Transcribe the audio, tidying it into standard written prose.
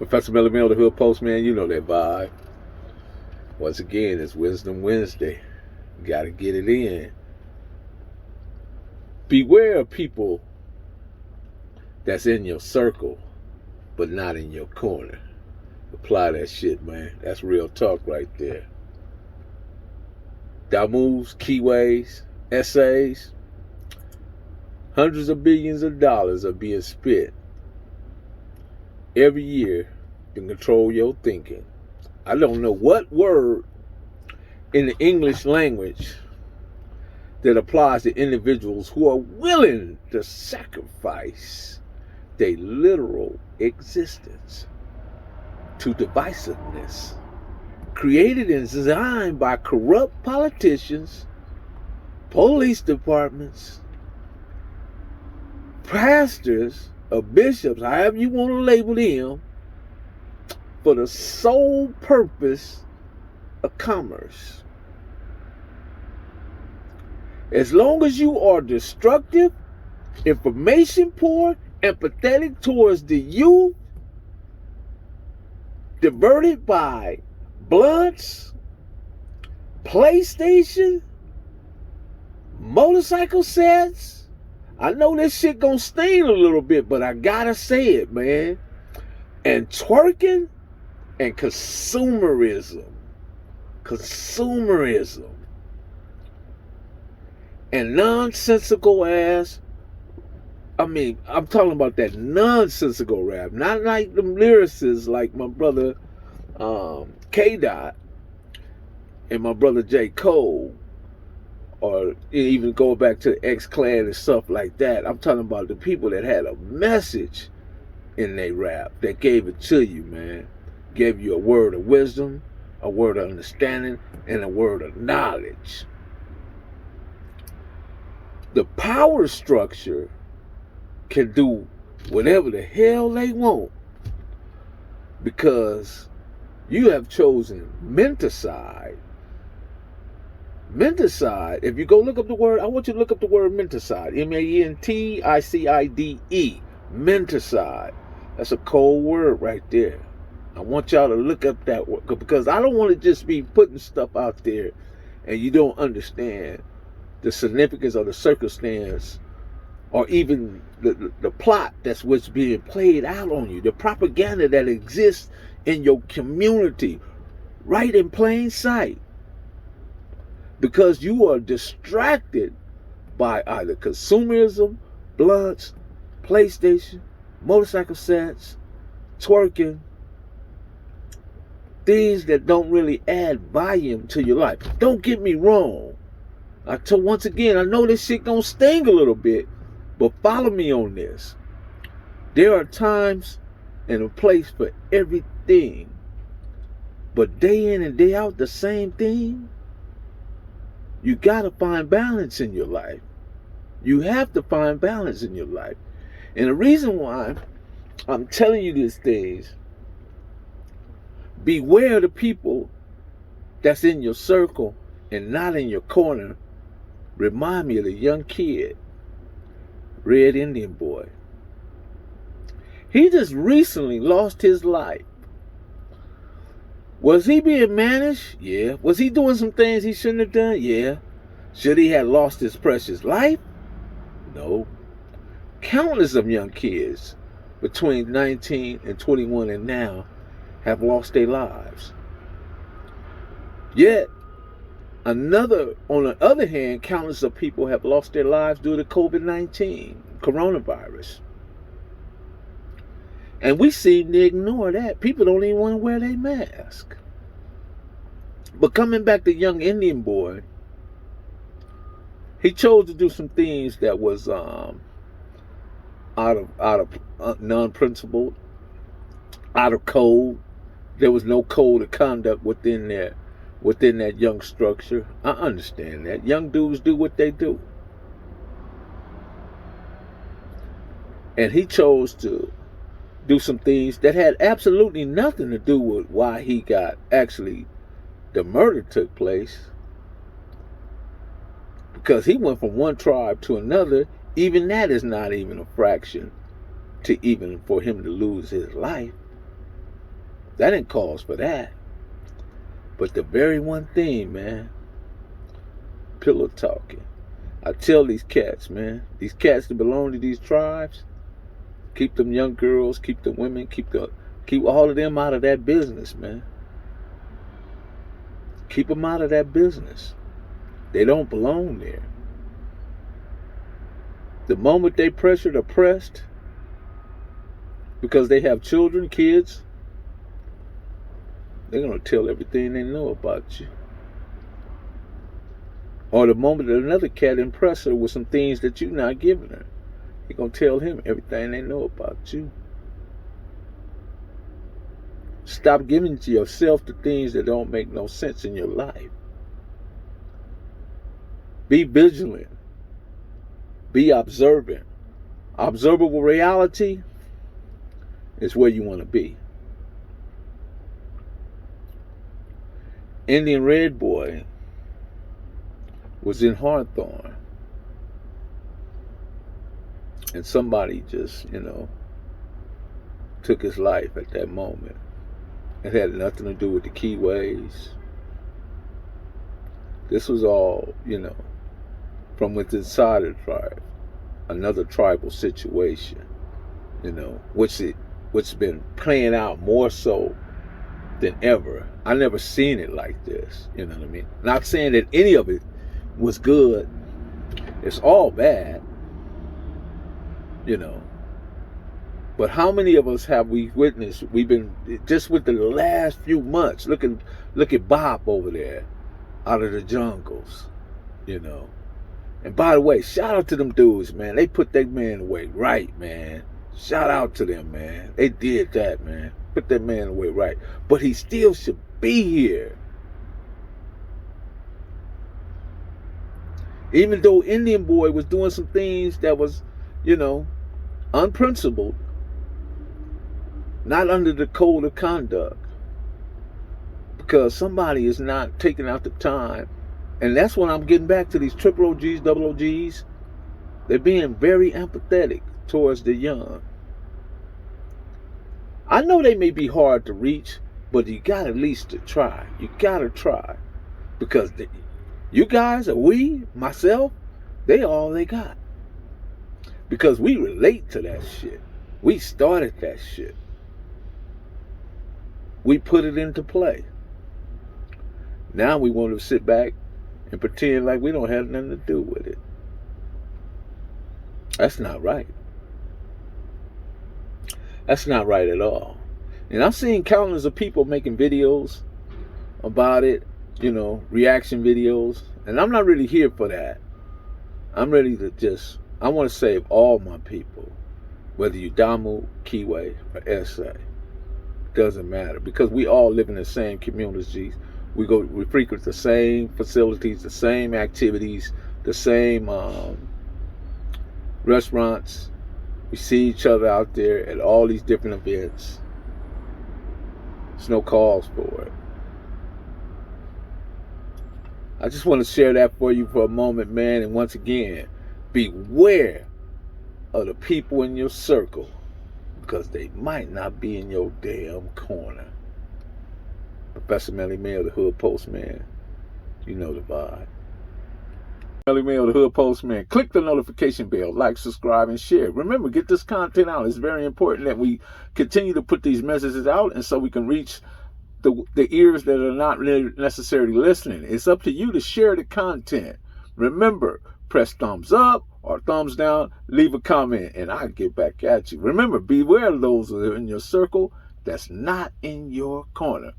Professor Miller Mill, the Hood Postman, you know that vibe. Once again, it's Wisdom Wednesday. Gotta get it in. Beware of people that's in your circle, but not in your corner. Apply that shit, man. That's real talk right there. Damus, keyways, essays, hundreds of billions of dollars are being spent every year to control your thinking. I don't know what word in the English language that applies to individuals who are willing to sacrifice their literal existence to divisiveness, created and designed by corrupt politicians, police departments, pastors, or bishops, however you want to label them, for the sole purpose of commerce. As long as you are destructive, information poor, and pathetic towards the youth, diverted by blunts, PlayStation, motorcycle sets. I know this shit gonna sting a little bit, but I gotta say it, man. And twerking and consumerism. And nonsensical ass. I'm talking about that nonsensical rap, not like them lyricists like my brother K-Dot and my brother J. Cole, or even go back to the X-Clan and stuff like that. I'm talking about the people that had a message in their rap that gave it to you, man. Gave you a word of wisdom, a word of understanding, and a word of knowledge. The power structure can do whatever the hell they want because you have chosen menticide. Menticide, if you go look up the word, I want you to look up the word menticide. menticide. Menticide. That's a cold word right there. I want y'all to look up that word because I don't want to just be putting stuff out there and you don't understand the significance of the circumstance or even the plot that's what's being played out on you, the propaganda that exists in your community, right in plain sight. Because you are distracted by either consumerism, blunts, PlayStation, motorcycle sets, twerking, things that don't really add volume to your life. Don't get me wrong. Once again, I know this shit gonna sting a little bit, but follow me on this. There are times and a place for everything. But day in and day out, the same thing. You gotta find balance in your life. You have to find balance in your life. And the reason why I'm telling you these things, beware the people that's in your circle and not in your corner. Remind me of the young kid, Red Indian boy. He just recently lost his life. Was he being managed? Yeah. Was he doing some things he shouldn't have done? Yeah. Should he have lost his precious life? No. Countless of young kids between 19 and 21 and now have lost their lives. Yet, on the other hand, countless of people have lost their lives due to COVID-19, coronavirus. And we seem to ignore that. People don't even want to wear their mask. But coming back to young Indian boy, he chose to do some things that was out of non-principled, out of code. There was no code of conduct within that young structure. I understand that. Young dudes do what they do. And he chose to do some things that had absolutely nothing to do with why he got the murder took place. Because he went from one tribe to another. Even that is not even a fraction for him to lose his life. That didn't cause for that. But the very one thing, man, pillow talking. I tell these cats, man, these cats that belong to these tribes, keep them young girls, keep the women, keep all of them out of that business, man. Keep them out of that business. They don't belong there. The moment they pressured, oppressed, because they have children, kids, they're going to tell everything they know about you. Or the moment that another cat impress her with some things that you're not giving her, you're going to tell him everything they know about you. Stop giving to yourself the things that don't make no sense in your life. Be vigilant. Be observant. Observable reality is where you want to be. Indian Red Boy was in Hawthorne, and somebody just, took his life at that moment. It had nothing to do with the Keyways. This was all, from within inside the tribe, another tribal situation, which been playing out more so than ever. I never seen it like this, you know what I mean? Not saying that any of it was good. It's all bad, But how many of us have we witnessed? We've been just with the last few months. Look at Bob over there, out of the jungles, And by the way, shout out to them dudes, man. They put that man away right, man. Shout out to them, man. They did that, man. Put that man away right. But he still should be here. Even though Indian Boy was doing some things that was, unprincipled, not under the code of conduct, because somebody is not taking out the time. And that's when I'm getting back to these triple OGs, double OGs. They're being very empathetic towards the young. I know they may be hard to reach, but you got at least to try. You got to try. Because you guys, or we, myself, they all they got. Because we relate to that shit. We started that shit. We put it into play. Now we want to sit back and pretend like we don't have nothing to do with it. That's not right. That's not right at all. And I've seen countless of people making videos about it, reaction videos. And I'm not really here for that. I'm ready to I want to save all my people, whether you Damu, Kiwi, or SA. Doesn't matter, because we all live in the same communities. We frequent the same facilities, the same activities, the same restaurants. We see each other out there at all these different events. There's no cause for it. I just want to share that for you for a moment, man. And once again, beware of the people in your circle, because they might not be in your damn corner. Professor Melly Mail, the Hood Postman. You know the vibe. Melly Mail, the Hood Postman. Click the notification bell, like, subscribe, and share. Remember, get this content out. It's very important that we continue to put these messages out, and so we can reach the ears that are not necessarily listening. It's up to you to share the content. Remember, press thumbs up or thumbs down, leave a comment, and I'll get back at you. Remember, beware of those that are in your circle that's not in your corner.